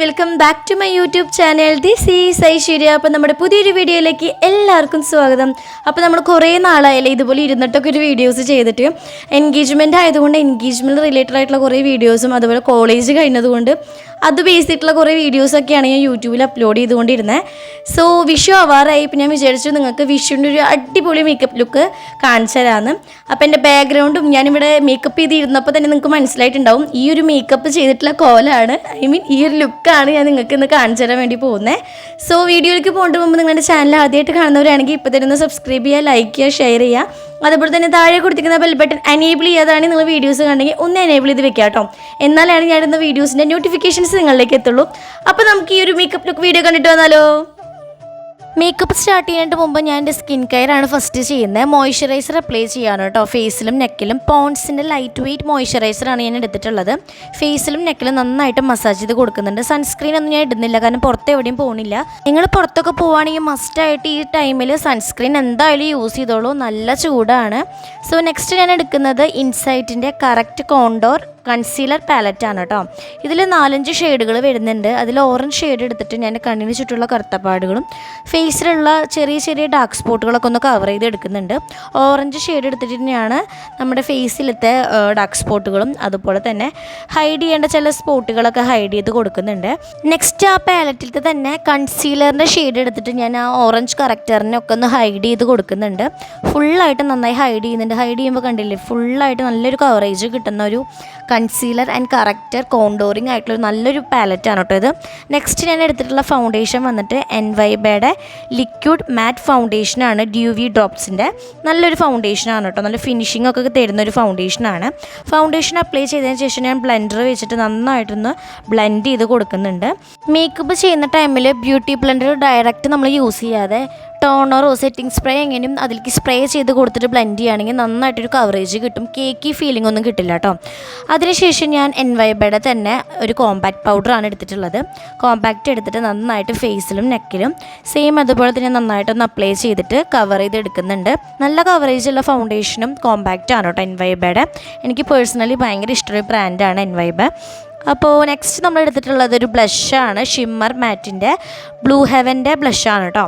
Welcome back to my YouTube channel. This is Aishwarya. അപ്പോൾ നമ്മുടെ പുതിയൊരു വീഡിയോയിലേക്ക് എല്ലാവർക്കും സ്വാഗതം. അപ്പോൾ നമ്മൾ കുറേ നാളായാലേ ഇതുപോലെ ഇരുന്നിട്ടൊക്കെ ഒരു വീഡിയോസ് ചെയ്തിട്ട്. എൻഗേജ്മെൻറ്റ് ആയതുകൊണ്ട് എൻഗേജ്മെൻറ്റ് റിലേറ്റഡ് ആയിട്ടുള്ള കുറേ വീഡിയോസും അതുപോലെ കോളേജ് കഴിഞ്ഞതുകൊണ്ട് അത് ബേസ് ചെയ്തിട്ടുള്ള കുറേ വീഡിയോസൊക്കെയാണ് ഞാൻ യൂട്യൂബിൽ അപ്ലോഡ് ചെയ്തുകൊണ്ടിരുന്നത്. സോ വിഷു ആവാറായി. ഇപ്പം ഞാൻ വിചാരിച്ചു നിങ്ങൾക്ക് വിഷുവിൻ്റെ ഒരു അടിപൊളി മേക്കപ്പ് ലുക്ക് കാണിച്ചു തരാമെന്ന്. അപ്പോൾ എൻ്റെ ബാക്ക്ഗ്രൗണ്ടും ഞാനിവിടെ മേക്കപ്പ് ചെയ്തിരുന്നപ്പോൾ തന്നെ നിങ്ങൾക്ക് മനസ്സിലായിട്ടുണ്ടാവും ഈ ഒരു മേക്കപ്പ് ചെയ്തിട്ടുള്ള കോലാണ്, ഈ ഒരു ലുക്കാണ് ഞാൻ നിങ്ങൾക്ക് ഇന്ന് കാണിച്ചു തരാൻ വേണ്ടി പോകുന്നത്. സോ വീഡിയോയിലേക്ക് പോകേണ്ട മുമ്പ് നിങ്ങളുടെ ചാനൽ ആദ്യമായിട്ട് കാണുന്നവരാണെങ്കിൽ ഇപ്പോൾ തന്നെ ഒന്ന് സബ്സ്ക്രൈബ് ചെയ്യുക, ലൈക്ക് ചെയ്യുക, ഷെയർ ചെയ്യുക. അതുപോലെ തന്നെ താഴെ കൊടുത്തിരിക്കുന്ന ബെൽ ബട്ടൺ എനേബിൾ ചെയ്യാതാണ് നിങ്ങൾ വീഡിയോസ് കണ്ടെങ്കിൽ ഒന്ന് എനേബിൾ ചെയ്ത് വെക്കാം കേട്ടോ. എന്നാലാണ് ഞാനിടുന്ന വീഡിയോസിൻ്റെ നോട്ടിഫിക്കേഷൻസ് നിങ്ങളിലേക്ക് എത്തുള്ളൂ. അപ്പോൾ നമുക്ക് ഈ ഒരു മേക്കപ്പ് ലുക്ക് വീഡിയോ കണ്ടിട്ട് വന്നാലോ. മേക്കപ്പ് സ്റ്റാർട്ട് ചെയ്യാനായിട്ട് മുമ്പ് ഞാൻ എൻ്റെ സ്കിൻ കെയർ ആണ് ഫസ്റ്റ് ചെയ്യുന്നത്. മോയ്സ്ചറൈസർ അപ്ലൈ ചെയ്യാണ് കേട്ടോ, ഫേസിലും നെക്കിലും. പോൺസിൻ്റെ ലൈറ്റ് വെയ്റ്റ് മോയ്സ്ചറൈസറാണ് ഞാൻ എടുത്തിട്ടുള്ളത്. ഫേസിലും നെക്കിലും നന്നായിട്ട് മസാജ് ചെയ്ത് കൊടുക്കുന്നുണ്ട്. സൺസ്ക്രീൻ ഒന്നും ഞാൻ ഇടുന്നില്ല, കാരണം പുറത്ത് എവിടെയും പോകുന്നില്ല. നിങ്ങൾ പുറത്തൊക്കെ പോവുകയാണെങ്കിൽ മസ്റ്റായിട്ട് ഈ ടൈമിൽ സൺസ്ക്രീൻ എന്തായാലും യൂസ് ചെയ്തോളൂ, നല്ല ചൂടാണ്. സോ നെക്സ്റ്റ് ഞാൻ എടുക്കുന്നത് ഇൻസൈറ്റിൻ്റെ കറക്റ്റ് കോണ്ടോർ കൺസീലർ പാലറ്റാണ് കേട്ടോ. ഇതിൽ 4-5 ഷെയ്ഡുകൾ വരുന്നുണ്ട്. അതിൽ ഓറഞ്ച് ഷെയ്ഡ് എടുത്തിട്ട് ഞാൻ കണ്ണിന് ചുറ്റുള്ള കറുത്തപ്പാടുകളും ഫേസിലുള്ള ചെറിയ ചെറിയ ഡാർക്ക് സ്പോട്ടുകളൊക്കെ ഒന്ന് കവർ ചെയ്ത് എടുക്കുന്നുണ്ട്. ഓറഞ്ച് ഷെയ്ഡ് എടുത്തിട്ട് തന്നെയാണ് നമ്മുടെ ഫേസിലത്തെ ഡാർക്ക് സ്പോട്ടുകളും അതുപോലെ തന്നെ ഹൈഡ് ചെയ്യേണ്ട ചില സ്പോട്ടുകളൊക്കെ ഹൈഡ് ചെയ്ത് കൊടുക്കുന്നുണ്ട്. നെക്സ്റ്റ് ആ പാലറ്റിലത്തെ തന്നെ കൺസീലറിൻ്റെ ഷെയ്ഡ് എടുത്തിട്ട് ഞാൻ ആ ഓറഞ്ച് കറക്റ്ററിനൊക്കെ ഒന്ന് ഹൈഡ് ചെയ്ത് കൊടുക്കുന്നുണ്ട്. ഫുള്ളായിട്ട് നന്നായി ഹൈഡ് ചെയ്യുന്നുണ്ട്. ഹൈഡ് ചെയ്യുമ്പോൾ കണ്ടില്ലേ, ഫുള്ളായിട്ട് നല്ലൊരു കവറേജ് കിട്ടുന്ന ഒരു കൺസീലർ ആൻഡ് കറക്റ്റർ കോണ്ടോറിങ് ആയിട്ടുള്ള നല്ലൊരു പാലറ്റാണ് കേട്ടോ ഇത്. നെക്സ്റ്റ് ഞാൻ എടുത്തിട്ടുള്ള ഫൗണ്ടേഷൻ വന്നിട്ട് എൻവൈബയുടെ ലിക്വിഡ് മാറ്റ് ഫൗണ്ടേഷനാണ്, ഡ്യൂവി ഡ്രോപ്സിൻ്റെ. നല്ലൊരു ഫൗണ്ടേഷനാണ് കേട്ടോ, നല്ല ഫിനിഷിംഗ് ഒക്കെ തരുന്നൊരു ഫൗണ്ടേഷനാണ്. ഫൗണ്ടേഷൻ അപ്ലൈ ചെയ്തതിന് ശേഷം ഞാൻ ബ്ലെൻഡർ വെച്ചിട്ട് നന്നായിട്ടൊന്ന് ബ്ലെൻഡ് ചെയ്ത് കൊടുക്കുന്നുണ്ട്. മേക്കപ്പ് ചെയ്യുന്ന ടൈമിൽ ബ്യൂട്ടി ബ്ലെൻഡർ ഡയറക്റ്റ് നമ്മൾ യൂസ് ചെയ്യാതെ ടോണറോ സെറ്റിംഗ് സ്പ്രേ എങ്ങനെയും അതിലേക്ക് സ്പ്രേ ചെയ്ത് കൊടുത്തിട്ട് ബ്ലെൻഡ് ചെയ്യുകയാണെങ്കിൽ നന്നായിട്ടൊരു കവറേജ് കിട്ടും. കേക്കി ഫീലിംഗ് ഒന്നും കിട്ടില്ല കേട്ടോ. അതിനുശേഷം ഞാൻ എൻവൈബയുടെ തന്നെ ഒരു കോമ്പാക്റ്റ് പൗഡറാണ് എടുത്തിട്ടുള്ളത്. കോമ്പാക്റ്റ് എടുത്തിട്ട് നന്നായിട്ട് ഫേസിലും നെക്കിലും സെയിം അതുപോലെ തന്നെ നന്നായിട്ടൊന്ന് അപ്ലൈ ചെയ്തിട്ട് കവർ ചെയ്ത് എടുക്കുന്നുണ്ട്. നല്ല കവറേജുള്ള ഫൗണ്ടേഷനും കോമ്പാക്റ്റ് ആണ് കേട്ടോ എൻവൈബയുടെ. എനിക്ക് പേഴ്സണലി ഭയങ്കര ഇഷ്ടമുള്ള ബ്രാൻഡാണ് എൻവൈബ. അപ്പോൾ നെക്സ്റ്റ് നമ്മൾ എടുത്തിട്ടുള്ളത് ഒരു ബ്ലഷാണ്, ഷിമ്മർ മാറ്റിൻ്റെ ബ്ലൂ ഹെവൻ്റെ ബ്ലഷാണ് കേട്ടോ.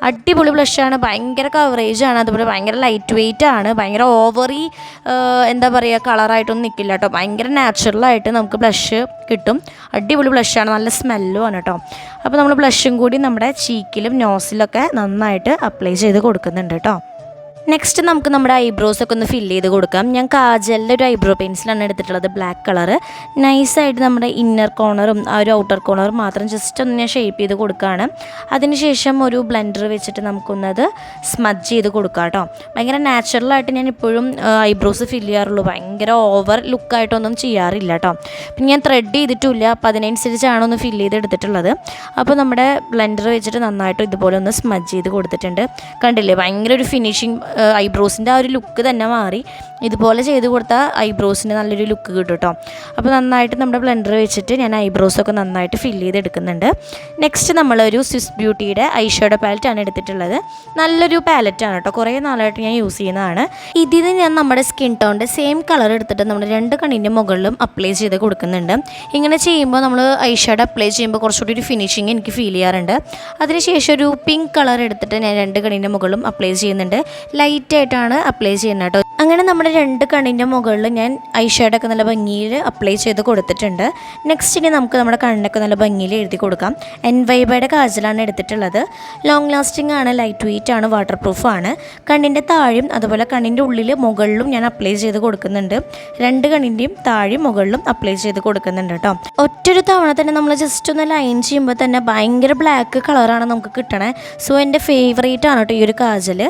അടിപൊളി ബ്ലഷാണ്, ഭയങ്കര കവറേജാണ്, അതുപോലെ ഭയങ്കര ലൈറ്റ് വെയ്റ്റ് ആണ്. ഭയങ്കര ഓവറി എന്താ പറയുക കളറായിട്ടൊന്നും നിൽക്കില്ല കേട്ടോ. ഭയങ്കര നാച്ചുറലായിട്ട് നമുക്ക് ബ്ലഷ് കിട്ടും. അടിപൊളി ബ്ലഷാണ്, നല്ല സ്മെല്ലും ആണ് കേട്ടോ. അപ്പോൾ നമ്മൾ ബ്ലഷും കൂടി നമ്മുടെ ചീക്കിലും നോസിലൊക്കെ നന്നായിട്ട് അപ്ലൈ ചെയ്ത് കൊടുക്കുന്നുണ്ട് കേട്ടോ. നെക്സ്റ്റ് നമുക്ക് നമ്മുടെ ഐബ്രോസൊക്കെ ഒന്ന് ഫില്ല് ചെയ്ത് കൊടുക്കാം. ഞാൻ കാജലിൻ്റെ ഒരു ഐബ്രോ പെൻസിലാണ് എടുത്തിട്ടുള്ളത്, ബ്ലാക്ക് കളറ്. നൈസായിട്ട് നമ്മുടെ ഇന്നർ കോർണറും ആ ഒരു ഔട്ടർ കോർണറും മാത്രം ജസ്റ്റ് ഒന്ന് ഞാൻ ഷേപ്പ് ചെയ്ത് കൊടുക്കുകയാണ്. അതിനുശേഷം ഒരു ബ്ലെൻഡർ വെച്ചിട്ട് നമുക്കൊന്നത് സ്മജ് ചെയ്ത് കൊടുക്കാം കേട്ടോ. ഭയങ്കര നാച്ചുറലായിട്ട് ഞാൻ ഇപ്പോഴും ഐബ്രോസ് ഫില്ല് ചെയ്യാറുള്ളൂ, ഭയങ്കര ഓവർ ലുക്കായിട്ടൊന്നും ചെയ്യാറില്ല കേട്ടോ. പിന്നെ ഞാൻ ത്രെഡ് ചെയ്തിട്ടില്ല, അപ്പോൾ അതിനനുസരിച്ചാണ് ഒന്ന് ഫില്ല് ചെയ്ത് എടുത്തിട്ടുള്ളത്. അപ്പോൾ നമ്മുടെ ബ്ലെൻഡർ വെച്ചിട്ട് നന്നായിട്ട് ഇതുപോലെ ഒന്ന് സ്മജ് ചെയ്ത് കൊടുത്തിട്ടുണ്ട്. കണ്ടില്ലേ, ഭയങ്കര ഒരു ഫിനിഷിങ് ഐബ്രോസിൻ്റെ ആ ഒരു ലുക്ക് തന്നെ മാറി. ഇതുപോലെ ചെയ്ത് കൊടുത്താൽ ഐബ്രോസിന് നല്ലൊരു ലുക്ക് കിട്ടും കേട്ടോ. അപ്പോൾ നന്നായിട്ട് നമ്മുടെ ബ്ലെൻഡർ വെച്ചിട്ട് ഞാൻ ഐബ്രോസൊക്കെ നന്നായിട്ട് ഫില്ല് ചെയ്തെടുക്കുന്നുണ്ട്. നെക്സ്റ്റ് നമ്മളൊരു സ്വിസ് ബ്യൂട്ടിയുടെ ഐഷാഡോ പാലറ്റാണ് എടുത്തിട്ടുള്ളത്. നല്ലൊരു പാലറ്റാണ് കേട്ടോ, കുറേ നാളായിട്ട് ഞാൻ യൂസ് ചെയ്യുന്നതാണ്. ഇതിന് ഞാൻ നമ്മുടെ സ്കിൻ ടോണിൻ്റെ സെയിം കളർ എടുത്തിട്ട് നമ്മുടെ 2 കണ്ണിൻ്റെ മുകളിലും അപ്ലൈ ചെയ്ത് കൊടുക്കുന്നുണ്ട്. ഇങ്ങനെ ചെയ്യുമ്പോൾ നമ്മൾ ഐഷാഡോ അപ്ലൈ ചെയ്യുമ്പോൾ കുറച്ചുകൂടി ഒരു ഫിനിഷിങ് എനിക്ക് ഫീൽ ചെയ്യാറുണ്ട്. അതിനുശേഷം ഒരു പിങ്ക് കളർ എടുത്തിട്ട് ഞാൻ 2 കണ്ണിൻ്റെ മുകളിലും അപ്ലൈ ചെയ്യുന്നുണ്ട്. ലൈറ്റായിട്ടാണ് അപ്ലൈ ചെയ്യുന്നത് കേട്ടോ. അങ്ങനെ നമ്മുടെ 2 കണ്ണിൻ്റെ മുകളിൽ ഞാൻ ഐഷാഡൊക്കെ നല്ല ഭംഗിയിൽ അപ്ലൈ ചെയ്ത് കൊടുത്തിട്ടുണ്ട്. നെക്സ്റ്റ് ഇനി നമുക്ക് നമ്മുടെ കണ്ണൊക്കെ നല്ല ഭംഗിയിൽ എഴുതി കൊടുക്കാം. എൻവൈബയുടെ കാജലാണ് എടുത്തിട്ടുള്ളത്. ലോങ് ലാസ്റ്റിംഗ് ആണ്, ലൈറ്റ് വെയ്റ്റ് ആണ്, വാട്ടർ പ്രൂഫാണ്. കണ്ണിൻ്റെ താഴെയും അതുപോലെ കണ്ണിൻ്റെ ഉള്ളിൽ മുകളിലും ഞാൻ അപ്ലൈ ചെയ്ത് കൊടുക്കുന്നുണ്ട്. 2 കണ്ണിൻ്റെയും താഴെയും മുകളിലും അപ്ലൈ ചെയ്ത് കൊടുക്കുന്നുണ്ട് കേട്ടോ. ഒറ്റൊരു തവണ തന്നെ നമ്മൾ ജസ്റ്റ് ഒന്ന് ലൈൻ ചെയ്യുമ്പോൾ തന്നെ ഭയങ്കര ബ്ലാക്ക് കളറാണ് നമുക്ക് കിട്ടണേ. സോ എൻ്റെ ഫേവറേറ്റ് ആണ് കേട്ടോ ഈ ഒരു കാജൽ.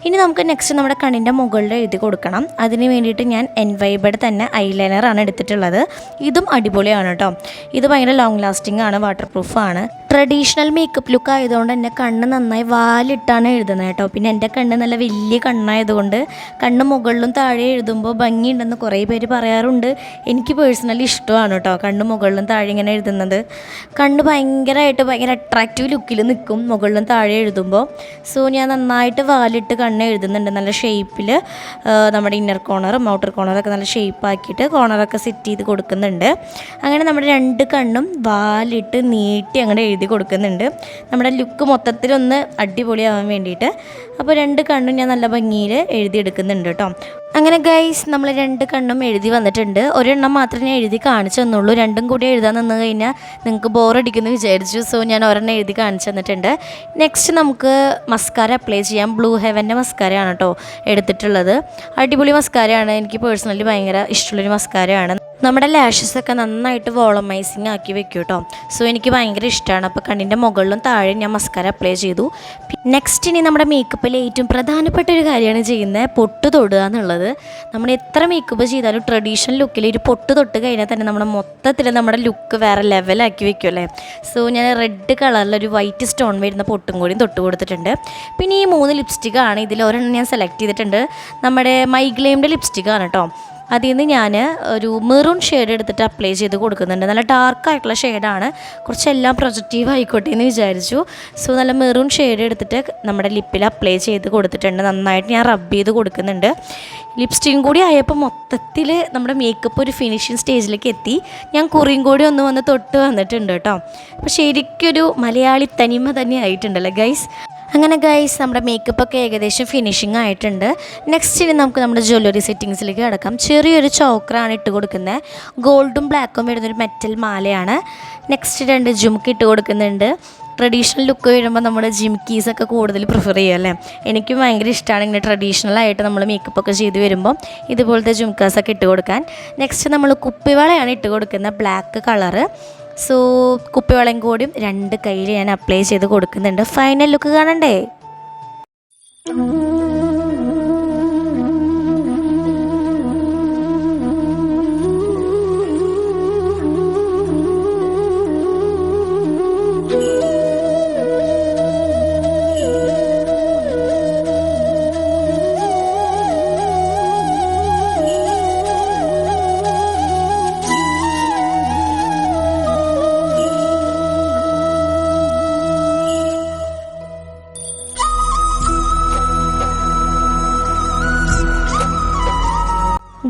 ഇനി നമുക്ക് നെക്സ്റ്റ് നമ്മുടെ കണ്ണിൻ്റെ മുകളിൽ എഴുതി കൊടുക്കാം. കൊടുക്കണം. അതിന് വേണ്ടിയിട്ട് ഞാൻ എൻവൈബഡ് തന്നെ ഐലൈനറാണ് എടുത്തിട്ടുള്ളത്. ഇതും അടിപൊളിയാണ് കേട്ടോ. ഇത് ഭയങ്കര ലോങ് ലാസ്റ്റിംഗ് ആണ്, വാട്ടർ പ്രൂഫാണ്. ട്രഡീഷണൽ മേക്കപ്പ് ലുക്ക് ആയതുകൊണ്ട് എൻ്റെ കണ്ണ് നന്നായി വാലിട്ടാണ് എഴുതുന്നത് കേട്ടോ. പിന്നെ എൻ്റെ കണ്ണ് നല്ല വലിയ കണ്ണായതുകൊണ്ട് കണ്ണ് മുകളിലും താഴെ എഴുതുമ്പോൾ ഭംഗിയുണ്ടെന്ന് കുറേ പേര് പറയാറുണ്ട്. എനിക്ക് പേഴ്സണലി ഇഷ്ടമാണ് കേട്ടോ കണ്ണ് മുകളിലും താഴെ ഇങ്ങനെ എഴുതുന്നത്. കണ്ണ് ഭയങ്കര അട്രാക്റ്റീവ് ലുക്കിൽ നിൽക്കും മുകളിലും താഴെ എഴുതുമ്പോൾ. സോ ഞാൻ നന്നായിട്ട് വാലിട്ട് കണ്ണ് എഴുതുന്നുണ്ട്. നല്ല ഷേപ്പിൽ നമ്മുടെ ഇന്നർ കോർണറും ഔട്ടർ കോർണറൊക്കെ നല്ല ഷേപ്പാക്കിയിട്ട് കോർണറൊക്കെ സെറ്റ് ചെയ്ത് കൊടുക്കുന്നുണ്ട്. അങ്ങനെ നമ്മുടെ രണ്ട് കണ്ണും വാലിട്ട് നീട്ടി അങ്ങനെ എഴുതി കൊടുക്കുന്നുണ്ട്, നമ്മുടെ ലുക്ക് മൊത്തത്തിലൊന്ന് അടിപൊളിയാവാൻ വേണ്ടിയിട്ട്. അപ്പോൾ രണ്ട് കണ്ണും ഞാൻ നല്ല ഭംഗിയിൽ എഴുതിയെടുക്കുന്നുണ്ട് കേട്ടോ. അങ്ങനെ ഗൈസ് നമ്മൾ രണ്ട് കണ്ണും എഴുതി വന്നിട്ടുണ്ട്. ഒരെണ്ണം മാത്രമേ ഞാൻ എഴുതി കാണിച്ചു തന്നുള്ളൂ. രണ്ടും കൂടി എഴുതാൻ നിന്ന് കഴിഞ്ഞാൽ നിങ്ങൾക്ക് ബോറടിക്കുമെന്ന് വിചാരിച്ചു. സോ ഞാൻ ഒരെണ്ണം എഴുതി കാണിച്ചു തന്നിട്ടുണ്ട്. നെക്സ്റ്റ് നമുക്ക് മസ്കാര അപ്ലൈ ചെയ്യാം. ബ്ലൂ ഹെവൻ്റെ മസ്കാരയാണ് കേട്ടോ എടുത്തിട്ടുള്ളത്. അടിപൊളി മസ്കാരയാണ്, എനിക്ക് പേഴ്സണലി ഭയങ്കര ഇഷ്ടമുള്ളൊരു മസ്കാരയാണ്. നമ്മുടെ ലാഷസൊക്കെ നന്നായിട്ട് വോളമൈസിങ് ആക്കി വെക്കും കേട്ടോ. സോ എനിക്ക് ഭയങ്കര ഇഷ്ടമാണ്. അപ്പോൾ കണ്ണിൻ്റെ മുകളിലും താഴെ ഞാൻ മസ്കാര അപ്ലൈ ചെയ്തു. നെക്സ്റ്റ് ഇനി നമ്മുടെ മേക്കപ്പിൽ ഏറ്റവും പ്രധാനപ്പെട്ട ഒരു കാര്യമാണ് ചെയ്യുന്നത്, പൊട്ട് തൊടുക എന്നുള്ളത്. നമ്മൾ എത്ര മേക്കപ്പ് ചെയ്താലും ട്രഡീഷണൽ ലുക്കിൽ ഒരു പൊട്ട് തൊട്ട് കഴിഞ്ഞാൽ തന്നെ നമ്മുടെ മൊത്തത്തിൽ നമ്മുടെ ലുക്ക് വേറെ ലെവലാക്കി വെക്കുമല്ലേ. സോ ഞാൻ റെഡ് കളറിലൊരു വൈറ്റ് സ്റ്റോൺ വരുന്ന പൊട്ടും കൂടി തൊട്ട് കൊടുത്തിട്ടുണ്ട്. പിന്നെ ഈ 3 ലിപ്സ്റ്റിക്കാണ്. ഇതിൽ ഒരെണ്ണം ഞാൻ സെലക്ട് ചെയ്തിട്ടുണ്ട്. നമ്മുടെ മൈഗ്ലെയിമിൻ്റെ ലിപ്സ്റ്റിക്കാണ് കേട്ടോ. അതിൽ നിന്ന് ഞാൻ ഒരു മെറൂൺ ഷെയ്ഡ് എടുത്തിട്ട് അപ്ലൈ ചെയ്ത് കൊടുക്കുന്നുണ്ട്. നല്ല ഡാർക്കായിട്ടുള്ള ഷെയ്ഡാണ്, കുറച്ചെല്ലാം പ്രൊജക്റ്റീവ് ആയിക്കോട്ടെ എന്ന് വിചാരിച്ചു. സോ നല്ല മെറൂൺ ഷെയ്ഡ് എടുത്തിട്ട് നമ്മുടെ ലിപ്പിൽ അപ്ലൈ ചെയ്ത് കൊടുത്തിട്ടുണ്ട്. നന്നായിട്ട് ഞാൻ റബ്ബ് ചെയ്ത് കൊടുക്കുന്നുണ്ട്. ലിപ്സ്റ്റിക്കും കൂടി ആയപ്പോൾ മൊത്തത്തിൽ നമ്മുടെ മേക്കപ്പ് ഒരു ഫിനിഷിങ് സ്റ്റേജിലേക്ക് എത്തി. ഞാൻ കുറിയും കൂടി ഒന്ന് വന്ന് തൊട്ട് വന്നിട്ടുണ്ട് കേട്ടോ. അപ്പോൾ ശരിക്കൊരു മലയാളി തനിമ തന്നെ ആയിട്ടുണ്ടല്ലോ ഗൈസ്. അങ്ങനെ ഗൈസ് നമ്മുടെ മേക്കപ്പൊക്കെ ഏകദേശം ഫിനിഷിങ് ആയിട്ടുണ്ട്. നെക്സ്റ്റ് ഇനി നമുക്ക് നമ്മുടെ ജ്വല്ലറി സെറ്റിങ്സിലേക്ക് കിടക്കാം. ചെറിയൊരു ചോക്കറാണ് ഇട്ട് കൊടുക്കുന്നത്. ഗോൾഡും ബ്ലാക്കും വരുന്നൊരു മെറ്റൽ മാലയാണ്. നെക്സ്റ്റ് 2 ജുംക്ക് ഇട്ട് കൊടുക്കുന്നുണ്ട്. ട്രഡീഷണൽ ലുക്ക് വരുമ്പോൾ നമ്മൾ ജിംക്കീസൊക്കെ കൂടുതൽ പ്രിഫർ ചെയ്യും അല്ലേ. എനിക്കും ഭയങ്കര ഇഷ്ടമാണ് ഇങ്ങനെ ട്രഡീഷണലായിട്ട് നമ്മൾ മേക്കപ്പൊക്കെ ചെയ്ത് വരുമ്പോൾ ഇതുപോലത്തെ ജുംക്കാസൊക്കെ ഇട്ട് കൊടുക്കാൻ. നെക്സ്റ്റ് നമ്മൾ കുപ്പിവളയാണ് ഇട്ട് കൊടുക്കുന്നത്, ബ്ലാക്ക് കളറ്. സോ കുപ്പിവളയും കൂടിയും 2 കയ്യിൽ ഞാൻ അപ്ലൈ ചെയ്ത് കൊടുക്കുന്നുണ്ട്. ഫൈനൽ ലുക്ക് കാണണ്ടേ.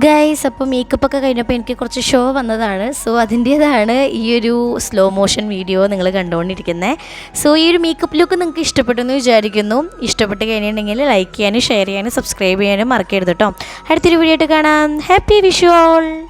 ഗൈസ് അപ്പോൾ മേക്കപ്പൊക്കെ കഴിഞ്ഞപ്പോൾ എനിക്ക് കുറച്ച് ഷോ വന്നതാണ്. സോ അതിൻ്റേതാണ് ഈ ഒരു സ്ലോ മോഷൻ വീഡിയോ നിങ്ങൾ കണ്ടുകൊണ്ടിരിക്കുന്നത്. സോ ഈ ഒരു മേക്കപ്പ് ലുക്ക് നിങ്ങൾക്ക് ഇഷ്ടപ്പെട്ടു എന്ന് വിചാരിക്കുന്നു. ഇഷ്ടപ്പെട്ട് കഴിഞ്ഞിട്ടുണ്ടെങ്കിൽ ലൈക്ക് ചെയ്യാനും ഷെയർ ചെയ്യാനും സബ്സ്ക്രൈബ് ചെയ്യാനും മറക്കരുത് കേട്ടോ. അടുത്തൊരു വീഡിയോ ആയിട്ട് കാണാം. Happy Vishu all.